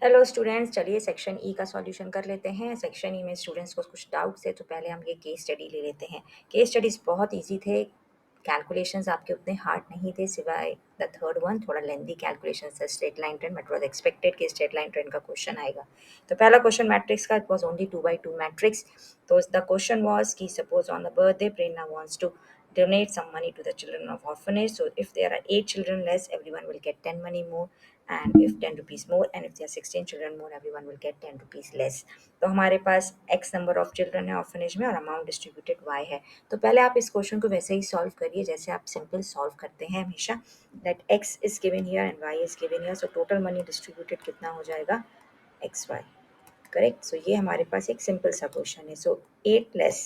Hello students, चलिए section E का solution कर लेते हैं। सेक्शन ई में स्टूडेंट्स को कुछ डाउट्स है, तो पहले हम ये केस स्टडी ले लेते हैं। केस स्टडीज़ बहुत इजी थे, कैलकुलेशंस आपके उतने हार्ड नहीं थे, सिवाय द थर्ड वन थोड़ा लेंदी कैलकुलेशन है, straight line trend, but was expected कि स्ट्रेट लाइन ट्रेंड का क्वेश्चन आएगा। तो पहला क्वेश्चन मैट्रिक्स का, it was only 2x2 matrix. तो द क्वेश्चन वॉज कि suppose on the birthday Prerna wants to donate some money to the children of orphanage. So if there are 8 children less, everyone will get 10 money more, and if 10 rupees more, and if there are 16 children more, everyone will get 10 rupees less. तो हमारे पास x number of children है orphanage में और amount distributed y है। तो पहले आप इस क्वेश्चन को वैसे ही सॉल्व करिए जैसे आप सिंपल सॉल्व करते हैं हमेशा, that x is given here and y is given here. So total money distributed कितना हो जाएगा, एक्स वाई, करेक्ट। सो ये हमारे पास एक सिंपल सा क्वेश्चन है। सो 8 लेस,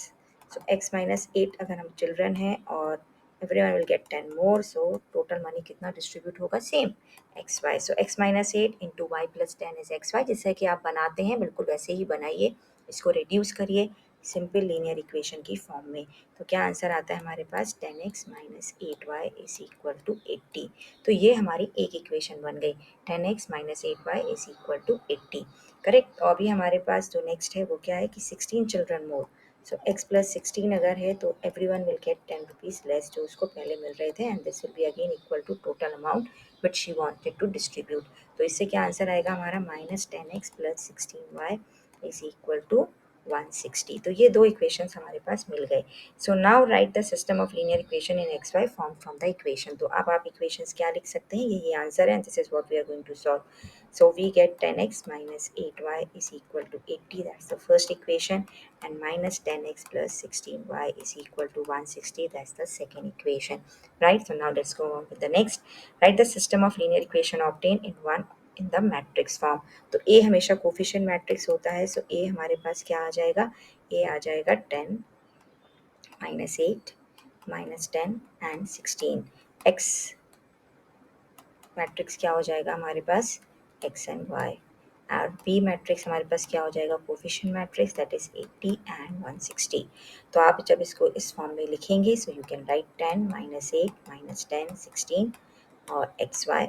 सो x माइनस 8 अगर हम चिल्ड्रन हैं और everyone will get 10 more, so total money कितना डिस्ट्रीब्यूट होगा, same X Y. So x minus 8 into Y plus 10 is X Y, जिससे कि आप बनाते हैं बिल्कुल वैसे ही बनाइए, इसको रिड्यूस करिए सिंपल लीनियर इक्वेशन की फॉर्म में। तो क्या आंसर आता है हमारे पास, 10x minus 8y is equal to 80। तो ये हमारी एक इक्वेशन बन गई, 10x minus 8y is equal to 80, correct. और अभी हमारे पास जो नेक्स्ट है वो क्या है कि 16 children more. So x plus 16 अगर है तो every one will get 10 rupees less जो उसको पहले मिल रहे थे, and this will be again equal to total amount which she wanted to distribute. तो इससे क्या आंसर आएगा हमारा, minus 10x plus 16y is equal to 160। तो ये दो इक्वेशंस हमारे पास मिल गए। So now write the system of linear equation in X Y form from the equation. तो अब आप इक्वेशंस क्या लिख सकते हैं, ये आंसर है, and this is what we are going to solve. So we get 10x minus 8y is equal to 80. That's the first equation. And minus 10x plus 16y is equal to 160. That's the second equation. Right? So now let's go on with the next. Write the system of linear equation obtained in the matrix form. तो A हमेशा coefficient matrix होता है, so A हमारे पास क्या आ जाएगा, A आ जाएगा 10 minus 8 minus 10 and 16. X matrix क्या हो जाएगा हमारे पास, एक्स एंड वाई। और बी मैट्रिक्स हमारे पास क्या हो जाएगा, coefficient matrix, that is 80 and 160। तो आप जब इसको इस फॉर्म में लिखेंगे, so you can write 10 minus 8 minus 10 16 और X Y,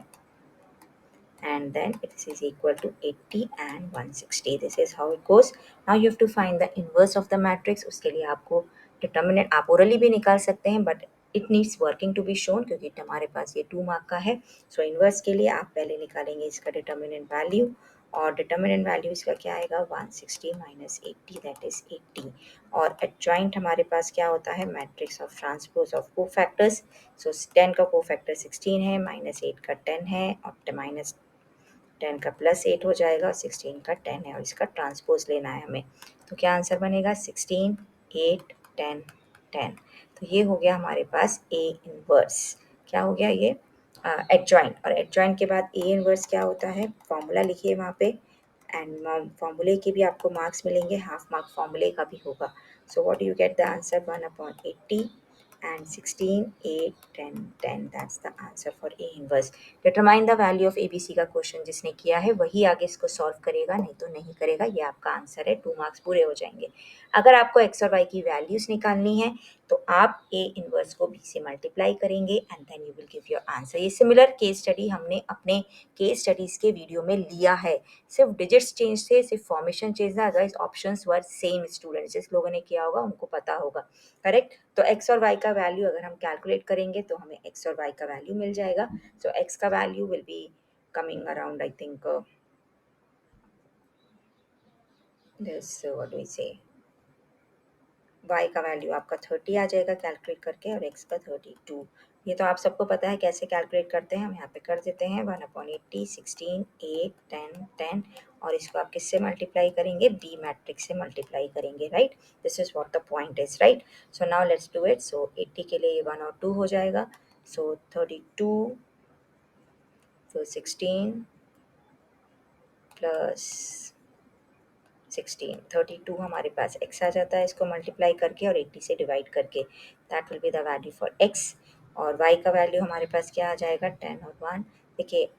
and then it is equal to 80 and 160. This is how it goes. Now you have to find the inverse of the matrix. उसके लिए आपको determinant आप orally भी निकाल सकते हैं, but it needs working to be shown, क्योंकि हमारे पास ये 2 मार्क का है। सो इन्वर्स के लिए आप पहले निकालेंगे इसका डिटर्मिनेंट वैल्यू, और डिटर्मिनेंट वैल्यू इसका क्या आएगा, 160 माइनस 80 दैट इज 80। और एडजॉइंट हमारे पास क्या होता है, matrix of transpose of cofactors. So 10 का कोफैक्टर 16 है, माइनस 8 का 10 है, और माइनस 10 का प्लस 8 हो जाएगा, और 16 का 10 है, और इसका ट्रांसपोज लेना है हमें। तो क्या आंसर बनेगा, 16 8 10 10। तो ये हो गया हमारे पास ए इनवर्स। क्या हो गया ये, एडजॉइंट। और एडजॉइंट के बाद ए इनवर्स क्या होता है, फॉर्मूला लिखिए वहाँ पे, एंड फॉर्मूले के भी आपको मार्क्स मिलेंगे, हाफ मार्क फॉर्मूले का भी होगा। So what you get the answer, 1/80 and 16 8 10 10, that's the answer for A inverse. Determine the value of ABC का क्वेश्चन जिसने किया है वही आगे इसको सॉल्व करेगा, नहीं तो नहीं करेगा। ये आपका आंसर है, 2 मार्क्स पूरे हो जाएंगे। अगर आपको एक्स और वाई की वैल्यूज निकालनी है तो आप ए इनवर्स को बी से मल्टीप्लाई करेंगे, and then you will give your answer. ये सिमिलर केस स्टडी हमने अपने केस स्टडीज के वीडियो में लिया है, सिर्फ डिजिट्स चेंज थे, सिर्फ फॉर्मेशन चेंज था, अदरवाइज ऑप्शंस वर सेम। स्टूडेंट्स जिस लोगों ने किया होगा उनको पता होगा, करेक्ट। तो एक्स और वाई का वैल्यू अगर हम कैलकुलेट करेंगे तो हमें एक्स और वाई का वैल्यू मिल जाएगा। सो एक्स का value will be coming around, I think this what do we say, y का वैल्यू आपका 30 आ जाएगा कैलकुलेट करके, और x का 32। ये तो आप सबको पता है कैसे कैलकुलेट करते हैं, हम यहाँ पे कर देते हैं 1/80 16 8 10 10, और इसको आप किससे मल्टीप्लाई करेंगे, बी मैट्रिक्स से मल्टीप्लाई करेंगे, right. This is what the point is, right. So now let's do it. So 80 के लिए 1 और 2 हो जाएगा, सो 32 फिर 16 प्लस 16 32 हमारे पास x आ जाता है, इसको मल्टीप्लाई करके और 80 से डिवाइड करके, that will be the value for x। और y का वैल्यू हमारे पास क्या आ जाएगा, 10 और 1, देखिए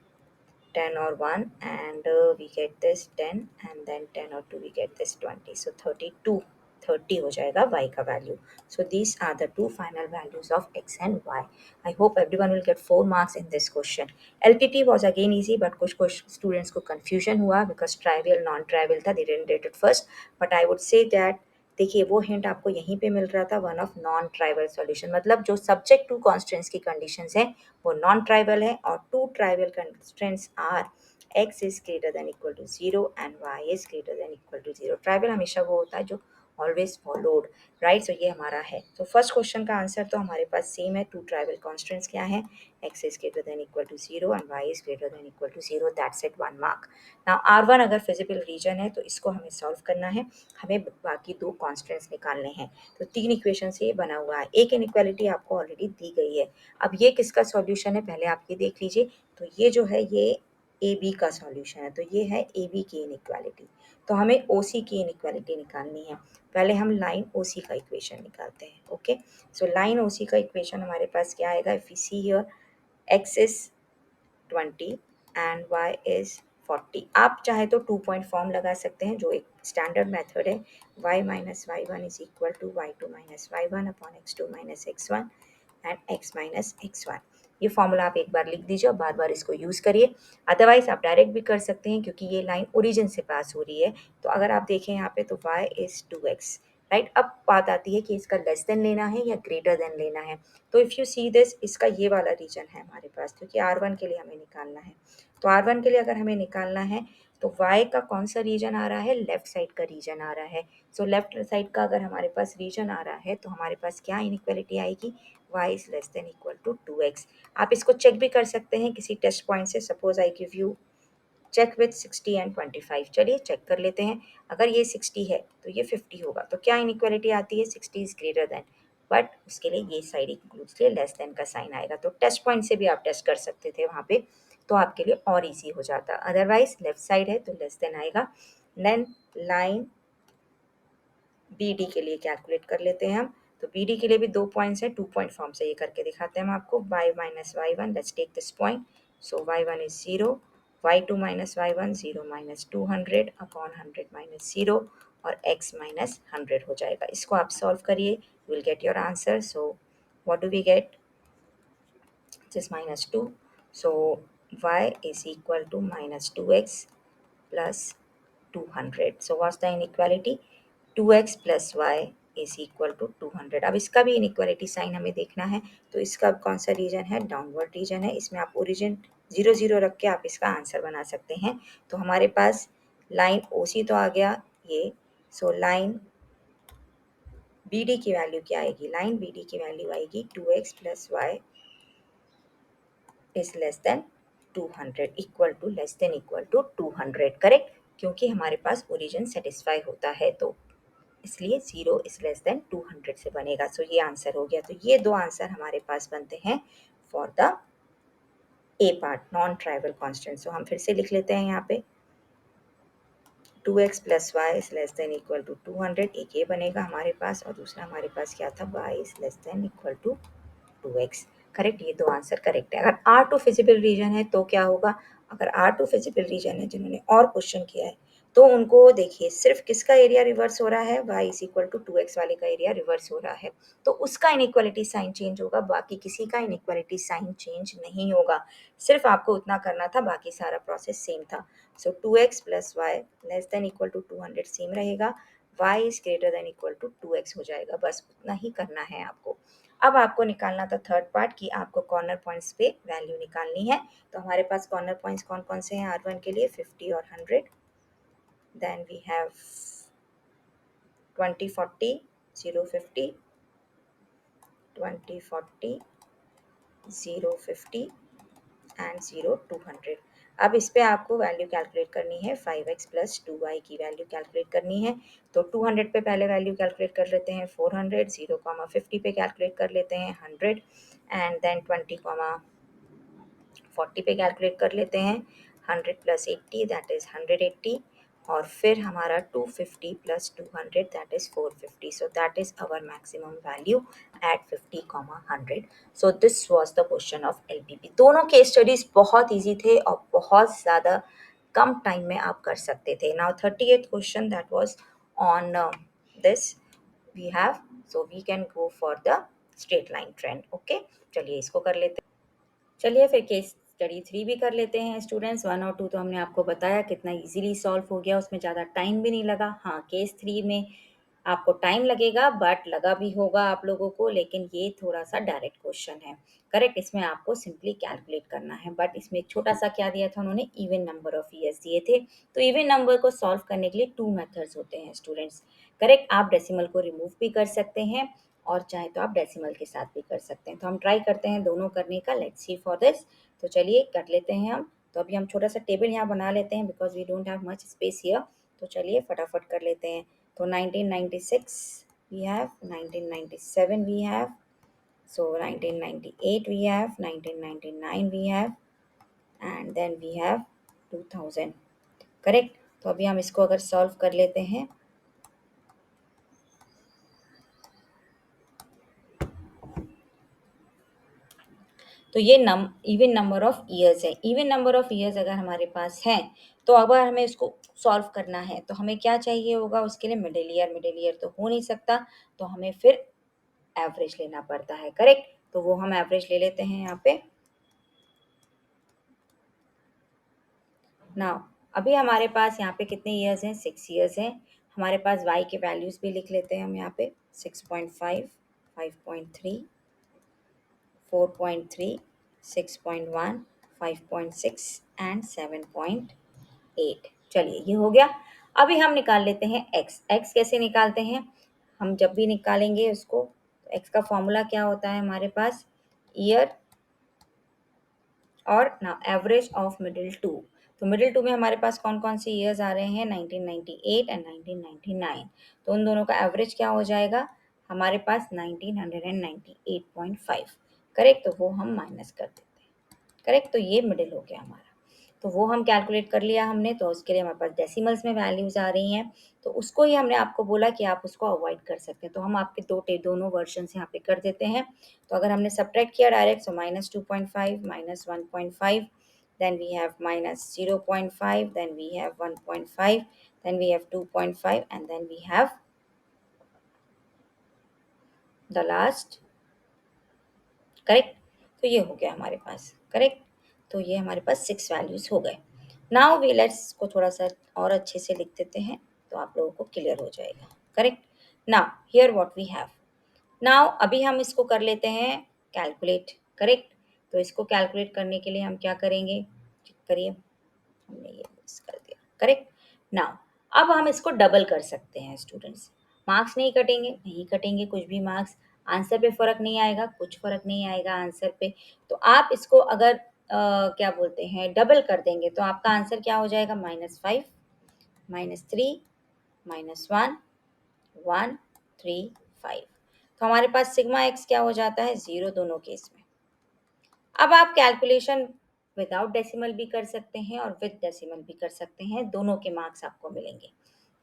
10 और 1 and we get this 10, and then 10 और 2 वी गेट दिस 20, सो 32 30 हो जाएगा y का value. So these are the two final values of x and y. I hope everyone will get 4 marks in this question. LPP was again easy, but कुछ students को confusion हुआ because trivial non-trivial था, they didn't get it first. But I would say that देखिए वो hint आपको यहीं पे मिल रहा था, one of non trivial solution, मतलब जो सब्जेक्ट टू कॉन्स्टेंट्स की कंडीशंस हैं वो नॉन ट्राइवल है, और two trivial constraints are x is greater than equal to 0 and y is greater than equal to 0. Tribal हमेशा वो होता है जो ऑलवेज फॉलोड, राइट. सो ये हमारा है. तो फर्स्ट क्वेश्चन का आंसर तो हमारे पास सेम है. टू ट्राइवल कॉन्स्टेंट्स क्या है? x is greater than equal to 0 and y is greater than equal to 0. That's it, 1 mark. Now R1 अगर फिजिबल रीजन है तो इसको हमें सॉल्व करना है. हमें बाकी दो कॉन्स्टेंट्स निकालने हैं. तो 3 इक्वेशन से ये बना हुआ है. एक इनइक्वालिटी आपको ऑलरेडी दी गई है. अब ये किसका सॉल्यूशन है पहले आप ये देख लीजिए. तो ये जो है ये ए बी का सॉल्यूशन है. तो ये है ए बी की इनइक्वालिटी. तो हमें ओ सी की इनइक्वालिटी निकालनी है. पहले हम लाइन ओ सी का इक्वेशन निकालते हैं. ओके, सो लाइन ओ सी का इक्वेशन हमारे पास क्या आएगा? If you see here x is 20 and y is 40. आप चाहे तो 2 पॉइंट फॉर्म लगा सकते हैं जो एक स्टैंडर्ड मेथड है. y minus Y one is equal to Y two minus Y one upon X two minus X one and x minus X one. ये फॉर्मूला आप एक बार लिख दीजिए और बार बार इसको यूज़ करिए. अदरवाइज आप डायरेक्ट भी कर सकते हैं क्योंकि ये लाइन ओरिजिन से पास हो रही है. तो अगर आप देखें यहाँ पे तो y इज़ 2x, राइट. अब बात आती है कि इसका लेस देन लेना है या ग्रेटर देन लेना है. तो इफ़ यू सी दिस, इसका ये वाला रीजन है हमारे पास क्योंकि R1 के लिए हमें निकालना है. तो R1 के लिए अगर हमें निकालना है तो y का कौन सा रीजन आ रहा है? लेफ्ट साइड का रीजन आ रहा है. सो लेफ्ट साइड का अगर हमारे पास रीजन आ रहा है तो हमारे पास क्या इनइक्वालिटी आएगी? y is less than equal to 2x. आप इसको चेक भी कर सकते हैं किसी टेस्ट पॉइंट से. Suppose I give you check with 60 and 25. चलिए चेक कर लेते हैं. अगर ये 60 है तो ये 50 होगा. तो क्या इनइक्वालिटी आती है? 60 इज ग्रेटर देन, बट उसके लिए ये साइड इंक्लूड्स के लेस देन का साइन आएगा. तो टेस्ट पॉइंट से भी आप टेस्ट कर सकते थे वहाँ पे, तो आपके लिए और इजी हो जाता. अदरवाइज लेफ्ट साइड है तो लेस देन आएगा. देन लाइन बी डी के लिए कैलकुलेट कर लेते हैं हम. तो बी डी के लिए भी 2 पॉइंट्स हैं. 2 पॉइंट फॉर्म से ये करके दिखाते हैं हम आपको. y minus Y one, let's take this point. So y1 is 0, y2 minus Y one 0 minus 200 upon 100 minus 0 और x माइनस 100 हो जाएगा. इसको आप सॉल्व करिए, you will get your answer. So what do we get? This minus 2. So y is equal to minus 2x plus 200. So what's the inequality? 2x plus y is equal to 200. अब इसका भी inequality sign हमें देखना है. तो इसका कौन सा रीजन है? डाउनवर्ड रीजन है. इसमें आप ओरिजिन 0 0 रख के आप इसका आंसर बना सकते हैं. तो हमारे पास लाइन ओ सी तो आ गया ये. सो लाइन बी डी की वैल्यू क्या आएगी? लाइन बी डी की वैल्यू आएगी 2x plus Y is less than 200, equal to less than equal to 200. Correct, क्योंकि हमारे पास ओरिजिन सेटिस्फाई होता है तो इसलिए 0 इज लेस देन 200 से बनेगा. सो ये आंसर हो गया. तो ये दो आंसर हमारे पास बनते हैं for the A part, non trivial constant. So हम फिर से लिख लेते हैं यहाँ पे 2x plus Y is less than equal to 200. एक ये बनेगा हमारे पास और दूसरा हमारे पास क्या था? y is less than equal to 2x. Correct, ये दो आंसर करेक्ट है. अगर R2 फिजिबल रीजन है तो क्या होगा? अगर R2 फिजिबल रीजन है जिन्होंने और क्वेश्चन किया है तो उनको देखिए सिर्फ किसका एरिया रिवर्स हो रहा है? y is equal to 2x वाले का एरिया रिवर्स हो रहा है. तो उसका इनइक्वालिटी साइन चेंज होगा, बाकी किसी का इनइक्वालिटी साइन चेंज नहीं होगा. सिर्फ आपको उतना करना था, बाकी सारा प्रोसेस सेम था. So 2x plus Y less than equal to 200 same रहेगा. y is greater than equal to 2x हो जाएगा. बस उतना ही करना है आपको. अब आपको निकालना था थर्ड पार्ट कि आपको कॉर्नर पॉइंट्स पे वैल्यू निकालनी है. तो हमारे पास कॉर्नर पॉइंट्स कौन कौन से हैं R1 के लिए? 50 और 100. Then we have 20 40 0 50, 20 40 0 50 and 0 200. अब इस पे आपको वैल्यू कैलकुलेट करनी है. 5x प्लस 2y की वैल्यू कैलकुलेट करनी है. तो 200 पे पहले वैल्यू कैलकुलेट कर लेते हैं 400, 0 50 पे कैलकुलेट कर लेते हैं 100 एंड देन 20 40 पे कैलकुलेट कर लेते हैं 100 प्लस 80 दैट इज़ 180 और फिर हमारा 250 plus 200 that is 450. So that is our maximum value at 50, 100. So this was the question of LPP. दोनों केस स्टडीज़ बहुत इजी थे और बहुत ज़्यादा कम टाइम में आप कर सकते थे. Now 38th question that was on this we have, so we can go for the straight line trend. Okay, चलिए इसको कर लेते हैं। चलिए फिर केस स्टडी 3 भी कर लेते हैं स्टूडेंट्स। 1 और 2 तो हमने आपको बताया कितना इजीली सॉल्व हो गया, उसमें ज़्यादा टाइम भी नहीं लगा। हाँ, केस 3 में आपको टाइम लगेगा, बट लगा भी होगा आप लोगों को, लेकिन ये थोड़ा-सा डायरेक्ट क्वेश्चन है। करेक्ट, इसमें आपको सिंपली कैलकुलेट करना है, बट इसमें एक छोटा-सा क्या दिया था उन्होंने, इवन नंबर ऑफ ईयर्स दिए थे। तो इवन नंबर को सॉल्व करने के लिए 2 मेथड्स होते हैं स्टूडेंट्स। करेक्ट, आप डेसिमल को रिमूव भी कर सकते हैं और चाहे तो आप डेसिमल के साथ भी कर सकते हैं। तो हम ट्राई करते हैं दोनों करने का, लेट्स सी फॉर दिस। तो चलिए कर लेते हैं हम। तो अभी हम छोटा सा टेबल यहाँ बना लेते हैं because we don't have much space here. तो चलिए फटाफट कर लेते हैं। तो 1996 we have, 1997 we have, so 1998 we have, 1999 we have, and then we have 2000। Correct, तो अभी हम इसको अगर सॉल्व कर लेते हैं, तो ये इवन नंबर ऑफ ईयर्स है। इवन नंबर ऑफ ईयर्स अगर हमारे पास है, तो अगर हमें इसको सॉल्व करना है तो हमें क्या चाहिए होगा उसके लिए, मिडिल ईयर। मिडिल ईयर तो हो नहीं सकता, तो हमें फिर एवरेज लेना पड़ता है। करेक्ट, तो वो हम एवरेज ले लेते हैं यहाँ पे। नाउ अभी हमारे पास यहाँ पे कितने ईयर्स हैं, 6 ईयर्स हैं। हमारे पास y के वैल्यूज़ भी लिख लेते हैं हम यहाँ पे, 6.5, 5.3, 4.3, 6.1, 5.6 एंड 7.8। चलिए ये हो गया। अभी हम निकाल लेते हैं x। x कैसे निकालते हैं, हम जब भी निकालेंगे उसको, तो x का फॉर्मूला क्या होता है हमारे पास, ईयर और ना एवरेज ऑफ मिडिल टू। तो मिडिल टू में हमारे पास कौन कौन से ईयर्स आ रहे हैं, 1998 एंड 1999। तो उन दोनों का एवरेज क्या हो जाएगा हमारे पास, 1998.5। करेक्ट, तो वो हम माइनस कर देते हैं। करेक्ट, तो ये मिडिल हो गया हमारा। तो वो हम कैलकुलेट कर लिया हमने, तो उसके लिए हमारे पास डेसिमल्स में वैल्यूज़ आ रही हैं, तो उसको ही हमने आपको बोला कि आप उसको अवॉइड कर सकते हैं। तो हम आपके दोनों वर्जन्स यहाँ पे कर देते हैं। तो अगर हमने सब्ट्रैक्ट किया direct, so -2.5, -1.5, then we have -0.5, then we have 1.5, then we have 2.5, and then we have the last। Correct, तो ये हो गया हमारे पास। करेक्ट, तो ये हमारे पास 6 वैल्यूज़ हो गए। नाउ वी लेट्स को थोड़ा सा और अच्छे से लिख देते हैं, तो आप लोगों को क्लियर हो जाएगा। Correct, now here what we have. Now अभी हम इसको कर लेते हैं कैलकुलेट। करेक्ट, तो इसको कैलकुलेट करने के लिए हम क्या करेंगे, चेक करिए, हमने ये मिस कर दिया। करेक्ट, नाउ अब हम इसको डबल कर सकते हैं स्टूडेंट्स। मार्क्स नहीं कटेंगे, नहीं कटेंगे कुछ भी मार्क्स। आंसर पे फ़र्क नहीं आएगा, कुछ फ़र्क नहीं आएगा आंसर पे। तो आप इसको अगर क्या बोलते हैं, डबल कर देंगे, तो आपका आंसर क्या हो जाएगा, -5, -3, -1, 1, 3, 5। तो हमारे पास सिग्मा एक्स क्या हो जाता है, 0 दोनों केस में। अब आप कैलकुलेशन विदाउट डेसिमल भी कर सकते हैं और विद डेसिमल भी कर सकते हैं, दोनों के मार्क्स आपको मिलेंगे।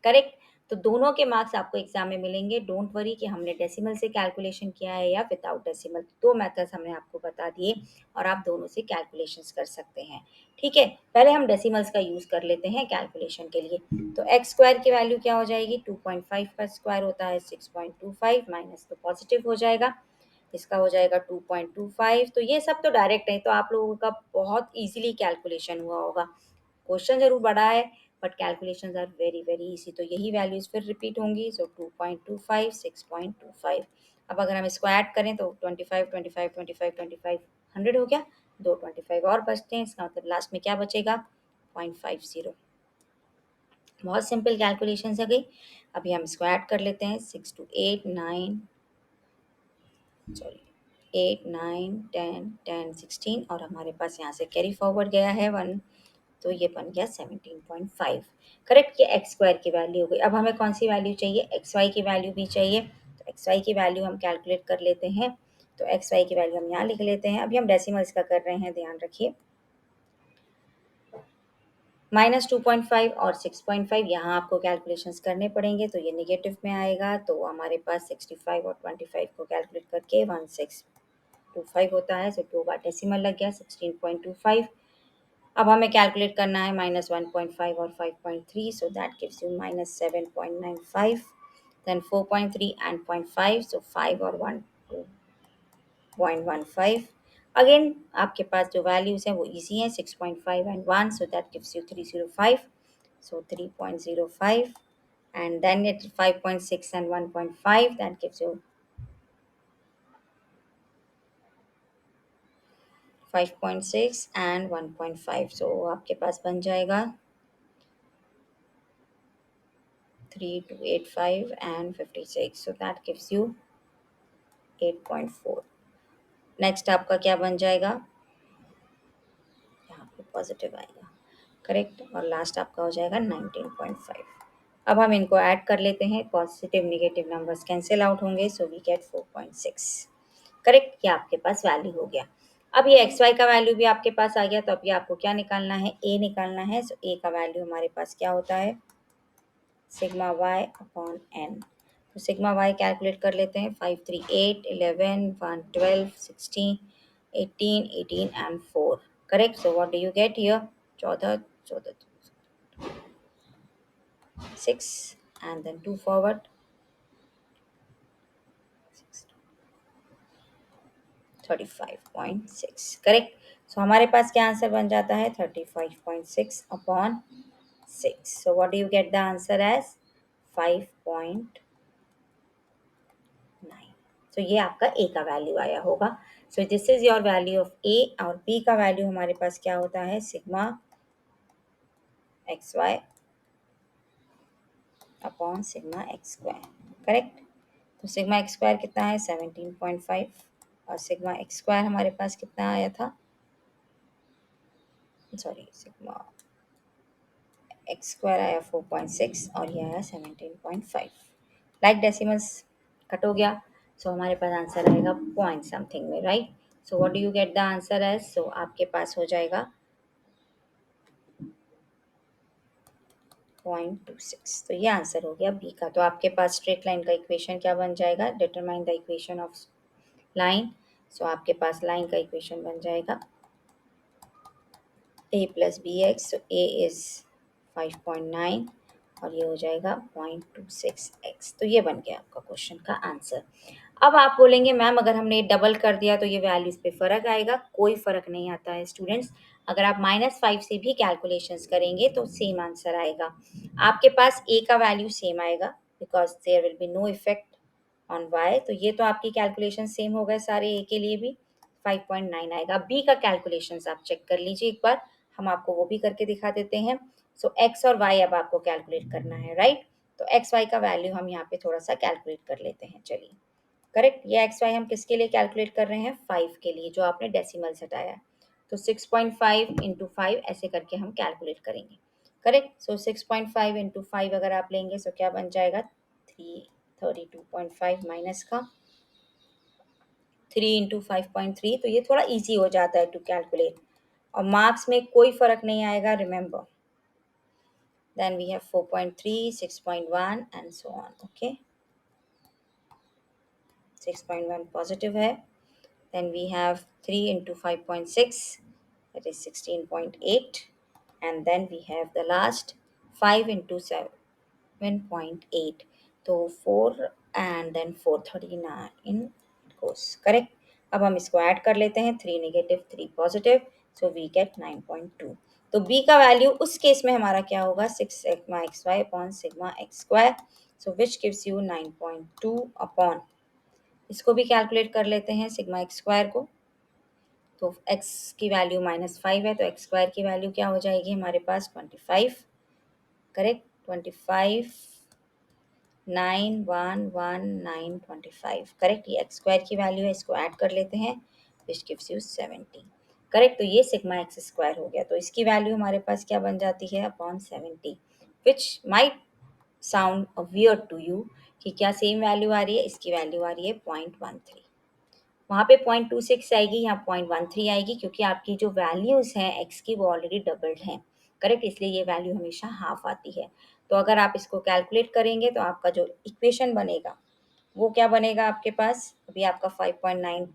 करेक्ट, तो दोनों के मार्क्स आपको एग्जाम में मिलेंगे। डोंट वरी कि हमने डेसिमल से कैलकुलेशन किया है या विदाउट डेसिमल, दो मेथड्स हमने आपको बता दिए और आप दोनों से कैलकुलेशंस कर सकते हैं। ठीक है, पहले हम डेसिमल्स का यूज़ कर लेते हैं कैलकुलेशन के लिए। तो एक्स स्क्वायर की वैल्यू क्या हो जाएगी, 2.5 का स्क्वायर होता है 6.25, माइनस तो पॉजिटिव हो जाएगा, इसका हो जाएगा 2.25। तो ये सब तो डायरेक्ट है, तो आप लोगों का बहुत इजीली कैलकुलेशन हुआ होगा। क्वेश्चन जरूर बड़ा है, but calculations are very very easy. तो यही वैल्यूज फिर रिपीट होंगी। सो 2.25, 6.25। अब अगर हम इसको ऐड करें तो 25, 25, 25, 25, 100 हो गया। दो 25 और बचते हैं, इसका मतलब लास्ट में क्या बचेगा, 0.50। बहुत सिंपल कैलकुलेशन है गई। अभी हम इसको ऐड कर लेते हैं, 6 to 8, 9, सॉरी 8, 9, 10, 10, 16, और हमारे पास यहाँ से कैरी फॉरवर्ड गया है 1, तो ये बन गया 17.5। करेक्ट, ये एक्स स्क्वायर की वैल्यू हो गई। अब हमें कौन सी वैल्यू चाहिए, एक्स वाई की वैल्यू भी चाहिए। तो एक्स वाई की वैल्यू हम कैलकुलेट कर लेते हैं। तो एक्स वाई की वैल्यू हम यहाँ लिख लेते हैं। अभी हम डेसिमल्स का कर रहे हैं, ध्यान रखिए। -2.5 और 6.5 यहाँ आपको कैलकुलेशंस करने पड़ेंगे, तो ये नेगेटिव में आएगा। तो हमारे पास 65 और 25 को कैलकुलेट करके 1625 होता है। सो 2 बार डेसिमल लग गया, 16.25। अब हमें कैलकुलेट करना है -1.5 और 5.3, सो that gives you -7.95। then 4.3 and 0.5, so 5 और 1 2.15. अगेन आपके पास जो वैल्यूज हैं वो इजी हैं, 6.5 and 1, so that gives you 305, so 3.05, and then it 5.6 and 1.5, that gives you 5.6 and 1.5, so आपके पास बन जाएगा 3285 and 56, so that gives you 8.4. Next आपका क्या बन जाएगा, यहाँ पे पॉजिटिव आएगा, करेक्ट, और लास्ट आपका हो जाएगा 19.5. अब हम इनको ऐड कर लेते हैं, positive negative numbers cancel out होंगे, सो वी गेट 4.6. करेक्ट, ये आपके पास वैल्यू हो गया. अब ये एक्स वाई का वैल्यू भी आपके पास आ गया, तो अब ये आपको क्या निकालना है, ए निकालना है. सो ए का वैल्यू हमारे पास क्या होता है, सिग्मा वाई अपॉन एन. तो सिग्मा वाई कैलकुलेट कर लेते हैं, 5 3 8 11 1 12 16 18 18 and 4. Correct, so what do you get here, 14 14 6 and then 2 forward 35.6. Correct, so हमारे पास क्या आंसर बन जाता है, 35.6 upon 6. So what do you get the answer as 5.9. तो ये आपका ए का वैल्यू आया होगा. So this is your value of A. और बी का वैल्यू हमारे पास क्या होता है, sigma X Y upon sigma X square. Correct, तो सिग्मा एक्स स्क्वायर कितना है, 17.5, और सिग्मा एक्स स्क्वायर हमारे पास कितना आया था, सॉरी, सिग्मा एक्स स्क्वायर आया 4.6 और ये आया 17.5. लाइक डेसिमल्स कट हो गया, सो हमारे पास आंसर आएगा पॉइंट समथिंग में, right. So what do you get the answer as, so आपके पास हो जाएगा 0.26. तो ये आंसर हो गया बी का. तो आपके पास स्ट्रेट लाइन का इक्वेशन क्या बन जाएगा, determine the equation of line. So आपके पास लाइन का इक्वेशन बन जाएगा a plus B X. So a is 5.9 और ये हो जाएगा 0.26x. तो ये बन गया आपका क्वेश्चन का आंसर. अब आप बोलेंगे मैम अगर हमने डबल कर दिया तो ये वैल्यूज पे फ़र्क आएगा. कोई फ़र्क नहीं आता है स्टूडेंट्स. अगर आप -5 से भी कैलकुलेशंस करेंगे तो सेम आंसर आएगा. आपके पास ए का वैल्यू सेम आएगा because there will be no effect on Y. तो ये तो आपकी कैलकुलेशन सेम हो गए सारे, ए के लिए भी 5.9 आएगा. बी का कैलकुलेशंस आप चेक कर लीजिए एक बार, हम आपको वो भी करके दिखा देते हैं. सो एक्स और वाई अब आपको कैलकुलेट करना है, राइट. तो एक्स वाई का वैल्यू हम यहाँ पे थोड़ा सा कैलकुलेट कर लेते हैं. चलिए, करेक्ट, ये एक्स वाई हम किसके लिए कैलकुलेट कर रहे हैं, 5 के लिए, जो आपने डेसिमल्स हटाया है. तो 6.5 इंटू 5 ऐसे करके हम कैलकुलेट करेंगे. करेक्ट, सो 6.5 इंटू 5 अगर आप लेंगे तो क्या बन जाएगा, 32.5 माइनस का 3 इंटू 5.3. तो ये थोड़ा ईजी हो जाता है टू कैलकुलेट, और मार्क्स में कोई फ़र्क नहीं आएगा, remember. Then we have 4.3, 6.1 and so on. Okay, 6.1 positive है. Then we have 3 into 5.6, that is 16.8. And then we have the last 5 into 7.8. तो 4 and then 439 it goes. Correct. अब हम इसको ऐड कर लेते हैं, 3 negative 3 positive, so we get 9.2. तो B का वैल्यू उस केस में हमारा क्या होगा, 6 sigma X Y upon sigma X square. So which gives you 9.2 upon, इसको भी कैलकुलेट कर लेते हैं सिग्मा एक्स स्क्वायर को. तो x की वैल्यू -5 है, तो एक्स स्क्वायर की वैल्यू क्या हो जाएगी हमारे पास, 25. करेक्ट, 25 911 करेक्ट, ये एक्स स्क्वायर की वैल्यू है, इसको ऐड कर लेते हैं, विच गिव्स यू 70. करेक्ट, तो ये सिग्मा एक्स स्क्वायर हो गया. तो इसकी वैल्यू हमारे पास क्या बन जाती है, upon 70, which might sound weird to you कि क्या सेम वैल्यू आ रही है. इसकी वैल्यू आ रही है 0.13. वहाँ पे 0.26 आएगी, यहाँ 0.13 आएगी, क्योंकि आपकी जो वैल्यूज़ हैं एक्स की वो ऑलरेडी डबल्ड हैं. करेक्ट, इसलिए ये वैल्यू हमेशा हाफ आती है. तो अगर आप इसको कैलकुलेट करेंगे तो आपका जो इक्वेशन बनेगा वो क्या बनेगा आपके पास, अभी आपका 5.9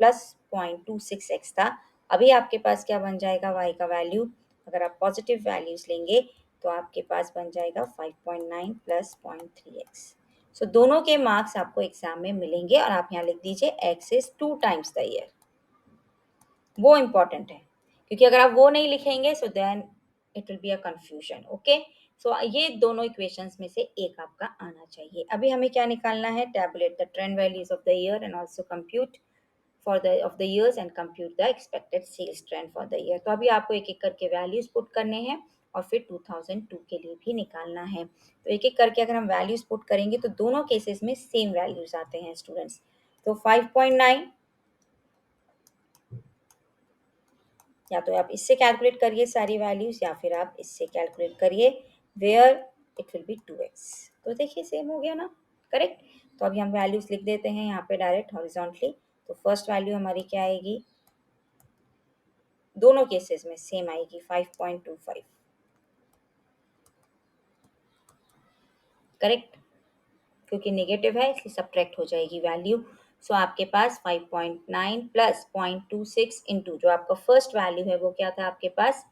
प्लस 0.26x था, अभी आपके पास क्या बन जाएगा, y का वैल्यू अगर आप पॉजिटिव वैल्यूज़ लेंगे तो आपके पास बन जाएगा 5.9 प्लस 0.3x. सो दोनों के मार्क्स आपको एग्जाम में मिलेंगे और आप यहाँ लिख दीजिए x is 2 times the year, वो इम्पॉर्टेंट है क्योंकि अगर आप वो नहीं लिखेंगे so then it will be a confusion. Okay, so ये दोनों इक्वेशंस में से एक आपका आना चाहिए। अभी हमें क्या निकालना है, tabulate the trend values of the year and also compute for the of the years and compute the expected sales trend for the year. तो अभी आपको एक एक करके वैल्यूज पुट करने हैं और फिर 2002 के लिए भी निकालना है। तो एक एक करके अगर हम वैल्यूज पुट करेंगे तो दोनों केसेस में सेम वैल्यूज आते हैं स्टूडेंट्स। तो 5.9 या तो आप इससे कैलकुलेट करिए सारी वैल्यूज या फिर आप इससे कैलकुलेट करिए where it will B 2x। तो देखिए सेम हो गया ना, करेक्ट। तो अभी हम वैल्यूज लिख देते हैं यहाँ पे डायरेक्ट हॉरिजॉन्टली। तो फर्स्ट वैल्यू हमारी क्या आएगी, दोनों केसेस में सेम आएगी 5.25, करेक्ट, क्योंकि नेगेटिव है इसलिए सब्ट्रैक्ट हो जाएगी वैल्यू। सो आपके पास 5.9 प्लस 0.26 इंटू जो आपका फर्स्ट वैल्यू है वो क्या था आपके पास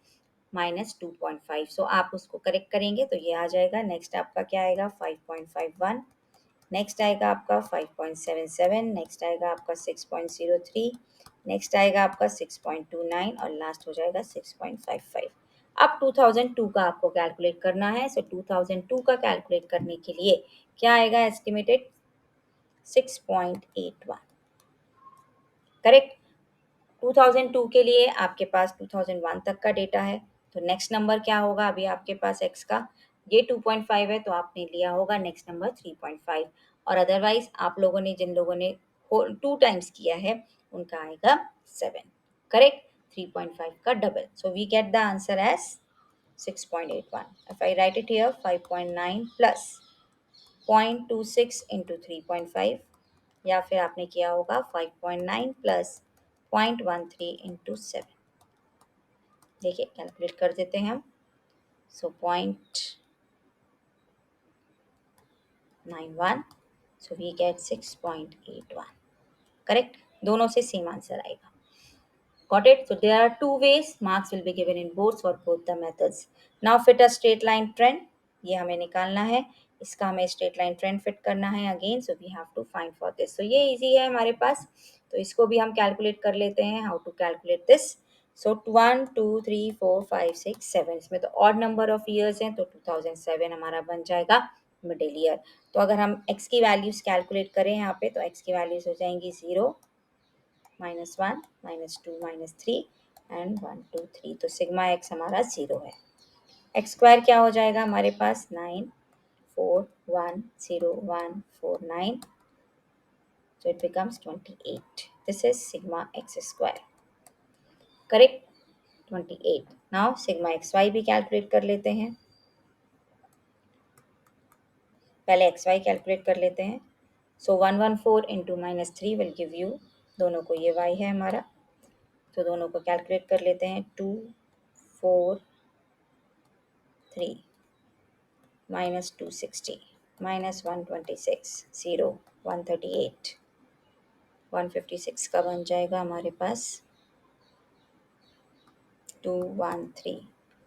-2.5। सो आप उसको करेक्ट करेंगे तो ये आ जाएगा। नेक्स्ट आपका क्या आएगा 5.51, नेक्स्ट आएगा आपका 5.77, नेक्स्ट आएगा आपका 6.03, नेक्स्ट आएगा आपका 6.29 और लास्ट हो जाएगा 6.55। अब 2002 का आपको कैलकुलेट करना है। सो 2002 का कैलकुलेट करने के लिए क्या आएगा एस्टिमेटेड 6.81, करेक्ट। 2002 के लिए आपके पास 2001 तक का डेटा है। तो नेक्स्ट नंबर क्या होगा अभी आपके पास x का, ये 2.5 है तो आपने लिया होगा नेक्स्ट नंबर 3.5 और अदरवाइज आप लोगों ने जिन लोगों ने 2 टाइम्स किया है उनका आएगा 7, करेक्ट, 3.5 का double. So we get the answer as 6.81। If I write it here 5.9 plus 0.26 into 3.5 या फिर आपने किया होगा 5.9 प्लस 0.13 इंटू 7। देखिए कैलकुलेट कर देते हैं हम। सो 0.91, सो वी गेट 6.81, करेक्ट। दोनों से सेम आंसर आएगा। Got it? So there are two ways. Marks will be given in both for both the methods. Now fit a straight line trend. ये हमें निकालना है, इसका हमें स्ट्रेट लाइन ट्रेंड फिट करना है again. So we have to find for this. So ये easy है हमारे पास, तो इसको भी हम कैलकुलेट कर लेते हैं। How to calculate this? So 1 2 3 4 5 6 7, इसमें तो ऑड नंबर ऑफ ईयर्स हैं तो 2007 हमारा बन जाएगा मिडिल ईयर। तो अगर हम x की वैल्यूज कैलकुलेट करें यहाँ पे तो x की वैल्यूज हो जाएंगी 0, -1, -2, -3 एंड 1 2 3। तो सिग्मा x हमारा 0 है। एक्स स्क्वायर क्या हो जाएगा हमारे पास 9 4 1 0 1 4 9, so it becomes 28. This is sigma x square, correct, 28। now sigma xy भी कैलकुलेट कर लेते हैं। पहले xy कैलकुलेट कर लेते हैं। सो 114 इंटू -3 विल गिव यू, दोनों को ये y है हमारा, तो दोनों को कैलकुलेट कर लेते हैं। 2 4 3 -260 -126 0 138 156 का बन जाएगा हमारे पास 213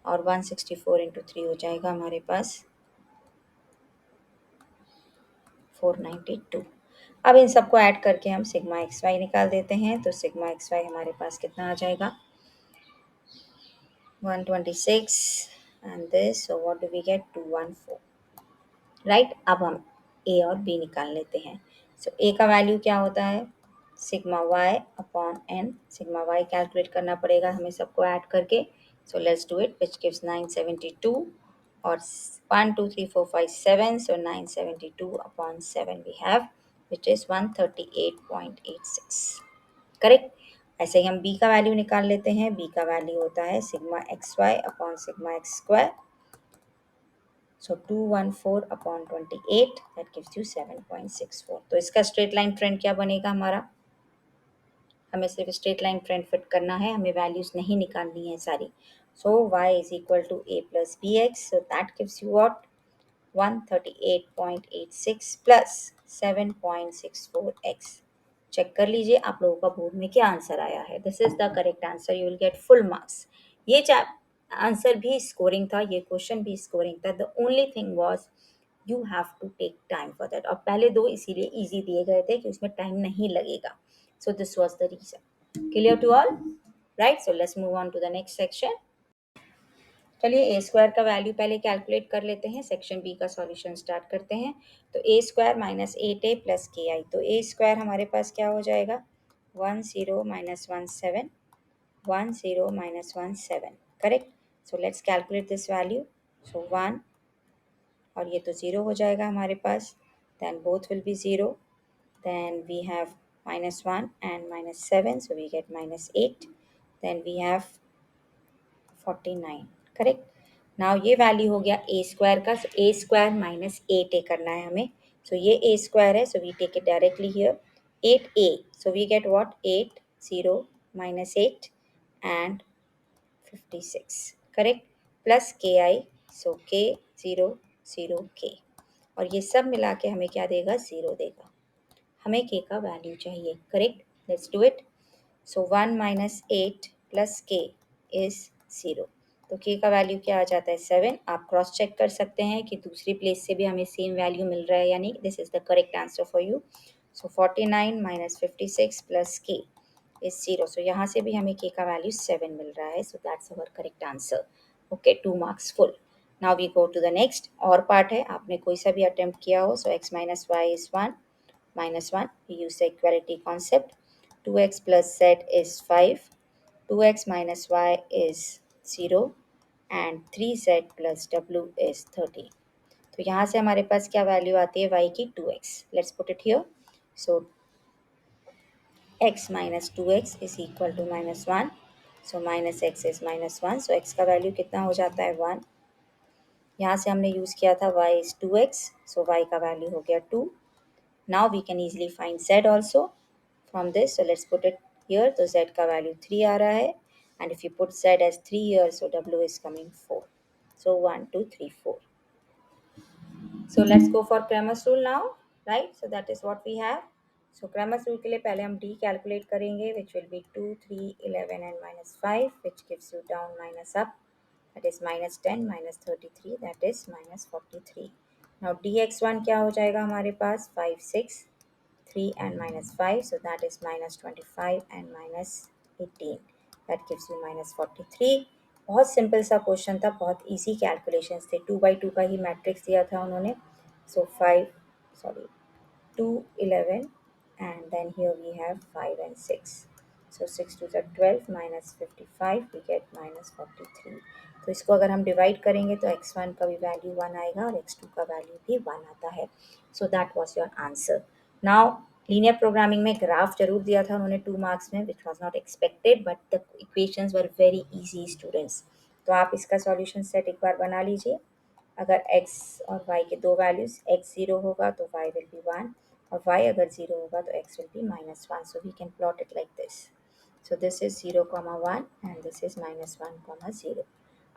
और 164 इंटू 3 हो जाएगा हमारे पास 492। अब इन सबको ऐड करके हम सिग्मा एक्स वाई निकाल देते हैं। तो सिग्मा एक्स वाई हमारे पास कितना आ जाएगा 126 and this, so what do we get 214, right. अब हम ए और बी निकाल लेते हैं। सो ए का वैल्यू क्या होता है sigma Y upon N. Sigma Y calculate करना पड़ेगा हमें सबको ऐड करके। So let's do it, which gives 972 और 1 2 3 4 5 7, so 972 upon 7 we have which is 138.86, correct. ऐसे ही हम बी का वैल्यू निकाल लेते हैं। बी का वैल्यू होता है sigma X Y upon sigma X square. So 214 upon 28 that gives you 7.64। तो इसका स्ट्रेट लाइन ट्रेंड क्या बनेगा हमारा, हमें सिर्फ स्ट्रेट लाइन ट्रेंड फिट करना है, हमें वैल्यूज नहीं निकालनी है सारी। So y is equal to a plus B X, so that gives you what 138.86 plus 7.64x। Check कर लीजिए आप लोगों का बोर्ड में क्या आंसर आया है। This is the correct answer, you will get full marks. ये आंसर भी स्कोरिंग था, ये क्वेश्चन भी स्कोरिंग था। The only thing was you have to take time for that. और पहले दो इसीलिए ईजी दिए गए थे कि उसमें टाइम नहीं लगेगा। So this was the reason. Clear to all, right? So let's move on to the next section. चलिए ए स्क्वायर का वैल्यू पहले कैलकुलेट कर लेते हैं, सेक्शन बी का सॉल्यूशन स्टार्ट करते हैं। तो ए square minus 8a plus k आई, तो ए स्क्वायर हमारे पास क्या हो जाएगा, 10 minus 17, 10 minus 17, correct. So let's calculate this value. So 1 और ये तो ज़ीरो हो जाएगा हमारे पास, then both will be zero, then we have -1 and -7, so we get -8, then we have 49, correct. Now ये वैल्यू हो गया ए स्क्वायर का, सो ए स्क्वायर माइनस 8a करना है हमें। सो ये ए स्क्वायर है, so we take it directly here, 8a, so we get what, 8 0 minus 8 and 56, correct, plus k i, सो के 0 0 के, और ये सब मिला के हमें क्या देगा, ज़ीरो देगा। हमें के का वैल्यू चाहिए, correct. Let's do it. So 1 minus 8 plus के इज 0, तो के का वैल्यू क्या आ जाता है, 7। आप क्रॉस चेक कर सकते हैं कि दूसरी प्लेस से भी हमें सेम वैल्यू मिल रहा है या नहीं। This is the correct answer for you. So 49 minus 56 plus के इज 0, सो यहाँ से भी हमें के का वैल्यू 7 मिल रहा है। So that's our correct answer. Okay, 2 marks full. Now we go to the next. और पार्ट है, आपने कोई सा भी अटेम्प्ट किया हो। So x minus y is 1 minus 1, we use the equality concept. 2x plus z is 5, 2x minus y is 0 and 3z plus w is 30. तो यहाँ से हमारे पास क्या वैल्यू आती है y की, 2x। Let's put it here. So x minus 2x is equal to minus 1, so minus x is minus 1, so x का वैल्यू कितना हो जाता है, 1। यहाँ से हमने यूज़ किया था y is 2x, so y का वैल्यू हो गया 2। Now we can easily find z also from this. So let's put it here. तो z का value 3 आ रहा है, and if you put z as 3 here, so w is coming 4. So 1 2 3 4. So let's go for Cramer's rule now, right? So that is what we have. So Cramer's rule के लिए पहले हम d calculate करेंगे, which will be 2 3 11 and minus 5, which gives you down minus up, that is minus 10 minus 33, that is minus 43. Now dx1 क्या हो जाएगा हमारे पास, 5 6 3 and minus 5, so that is minus 25 and minus 18, that gives you minus 43. बहुत simple सा question था, बहुत easy calculations थे। 2/2 का ही मैट्रिक्स दिया था उन्होंने। सो 2 11 and then here we have 5 and 6, so 6 to the 12 minus 55, we get minus 43। तो इसको अगर हम डिवाइड करेंगे तो x1 का भी वैल्यू 1 आएगा और x2 का वैल्यू भी 1 आता है। So that was your answer. Now linear programming में ग्राफ जरूर दिया था उन्होंने 2 मार्क्स में, which was not expected, but the equations were very easy students. तो आप इसका सॉल्यूशन सेट एक बार बना लीजिए। अगर x और y के दो वैल्यूज, x 0 होगा तो y विल बी 1, और y अगर 0 होगा तो x will be -1। So we can plot it like this. So this is 0, 1 and this is -1, 0।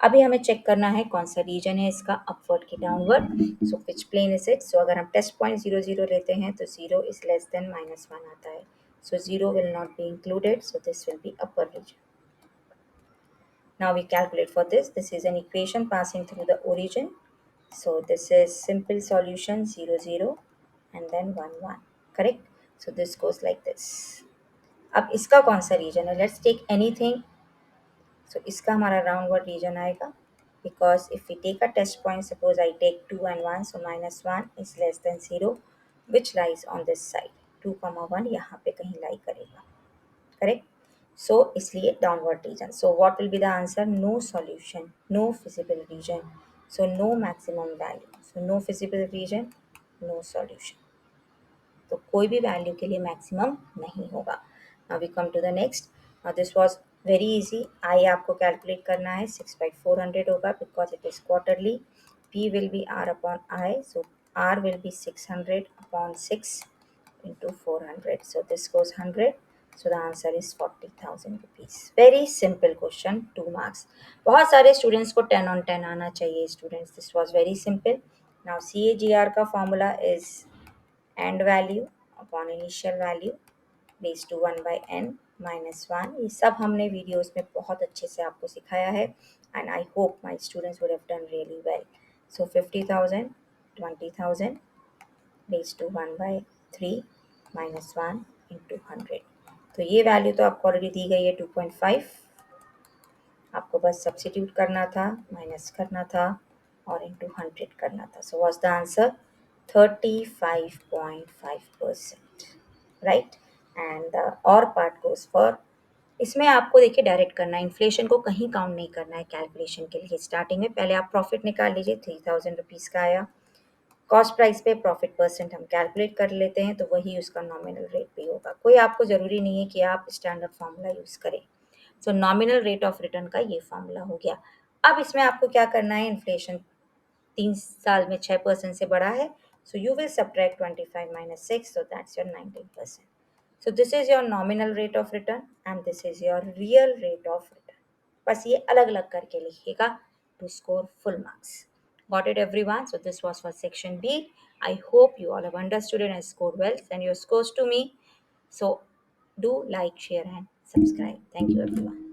अभी हमें चेक करना है कौन सा रीजन है इसका, अपवर्ड की downward. So which plane is it. So अगर हम टेस्ट पॉइंट 0 0 लेते हैं तो 0 इज लेस देन -1 आता है। So 0 will not be included, so this will be upper region. Now we calculate for this. This is an equation passing through the origin. So this is simple solution 0 0 and then 1 1, correct? So this goes like this. अब इसका कौन सा reason है, let's take anything. So इसका हमारा राउंडवर्ड region आएगा, because if we take a test point, suppose I take 2 and 1, so -1 is less than 0, which lies on this side, 2 1 यहाँ पे कहीं लाई करेगा, करेक्ट। सो इसलिए downward region. So what will be the answer, no solution, no feasible region, so no maximum value, so no feasible region, no solution. तो कोई भी value के लिए मैक्सिमम नहीं होगा। Now we come to the next. Now this was very easy. I आपको calculate करना है, 6/400 होगा because it is quarterly. P will be R upon I, so R will be 600 upon 6 into 400, so this goes 100, so the answer is 40,000 rupees। very simple question, 2 marks। बहुत सारे students को 10 on 10 आना चाहिए students, this was very simple। now CAGR का formula is end value upon initial value raised to 1 by n minus 1। ये सब हमने videos में बहुत अच्छे से आपको सिखाया है, and I hope my students would have done really well। so 50,000 20,000 raise to 1/3 -1 into 100। तो ये वैल्यू तो आपको ऑलरेडी दी गई है 2.5, आपको बस सब्स्टिट्यूट करना था, माइनस करना था और इंटू 100 करना था। So was the answer 35.5%, right. And the और पार्ट गोज फॉर, इसमें आपको देखिए डायरेक्ट करना है, इन्फ्लेशन को कहीं काउंट नहीं करना है कैलकुलेशन के लिए। स्टार्टिंग में पहले आप प्रॉफिट निकाल लीजिए, 3000 रुपीज़ का आया। कॉस्ट प्राइस पे प्रॉफिट परसेंट हम कैलकुलेट कर लेते हैं, तो वही उसका नॉमिनल रेट भी होगा। कोई आपको ज़रूरी नहीं है कि आप स्टैंडर्ड फार्मूला यूज़ करें। सो नॉमिनल रेट ऑफ रिटर्न का ये फार्मूला हो गया। अब इसमें आपको क्या करना है, इन्फ्लेशन 3 साल में 6% से बढ़ा है, so you will subtract 25 minus 6, so that's your 19%। So this is your nominal rate of return and this is your real rate of return. बस ये अलग अलग करके लिखिएगा to score full marks. Got it everyone? So this was for section B. I hope you all have understood it and scored well. Send your scores to me. So do like, share and subscribe. Thank you everyone.